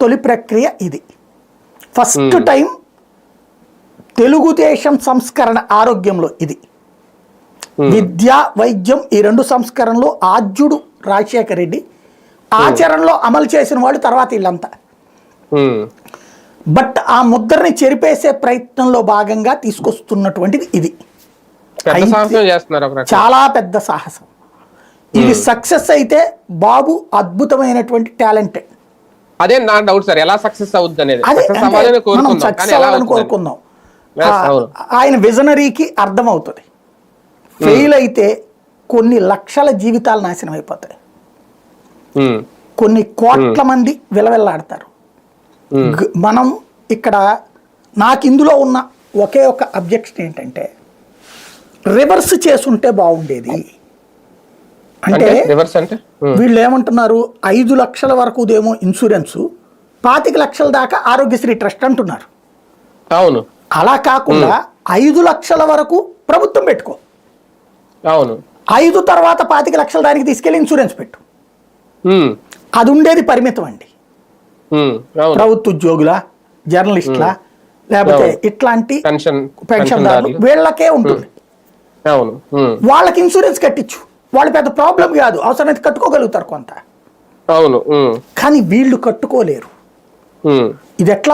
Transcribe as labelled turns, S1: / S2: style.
S1: తొలి ప్రక్రియ ఇది. ఫస్ట్ టైం తెలుగుదేశం సంస్కరణ ఆరోగ్యంలో ఇది. విద్య వైద్యం ఈ రెండు సంస్కరణలు ఆద్యుడు రాజశేఖర రెడ్డి, ఆచరణలో అమలు చేసిన వాళ్ళు తర్వాత వీళ్ళంతా. బట్ ఆ ముద్రని చెరిపేసే ప్రయత్నంలో భాగంగా తీసుకొస్తున్నటువంటిది ఇది. చాలా పెద్ద సాహసం. ఇది సక్సెస్ అయితే బాబు అద్భుతమైనటువంటి టాలెంటెడ్.
S2: అదే నా డౌట్ సార్, ఎలా సక్సెస్ అవుతుంది అనేది.
S1: మనం సక్సెస్ అవ్వాలని కోరుకుందాం. ఆయన విజనరీకి అర్థమవుతుంది. ఫెయిల్ అయితే కొన్ని లక్షల జీవితాలు నాశనం అయిపోతాయి, కొన్ని కోట్ల మంది విలవిల్లాడతారు. మనం ఇక్కడ నాకు ఇందులో ఉన్న ఒకే ఒక అబ్జెక్షన్ ఏంటంటే రివర్స్ చేసుంటే బాగుండేది. అంటే వీళ్ళు ఏమంటున్నారు, 5 లక్షల వరకు ఏమో ఇన్సూరెన్స్, 25 లక్షల దాకా ఆరోగ్యశ్రీ ట్రస్ట్ అంటున్నారు.
S2: అవును,
S1: అలా కాకుండా 5 లక్షల వరకు ప్రభుత్వం పెట్టుకో,
S2: అవును,
S1: 5 తర్వాత 25 లక్షల దానికి తీసుకెళ్లి ఇన్సూరెన్స్ పెట్టు. అది ఉండేది పరిమితం అండి. ప్రభుత్వ ఉద్యోగుల, జర్నలిస్టుల, లేకపోతే ఇట్లాంటి పెన్షన్దారులు వీళ్ళకే ఉంటుంది. వాళ్ళకి ఇన్సూరెన్స్ కట్టించు, వాళ్ళు పెద్ద ప్రాబ్లం కాదు, అవసరమైతే కట్టుకోగలుగుతారు కొంత. కానీ వీళ్ళు కట్టుకోలేరు. ఇది ఎట్లా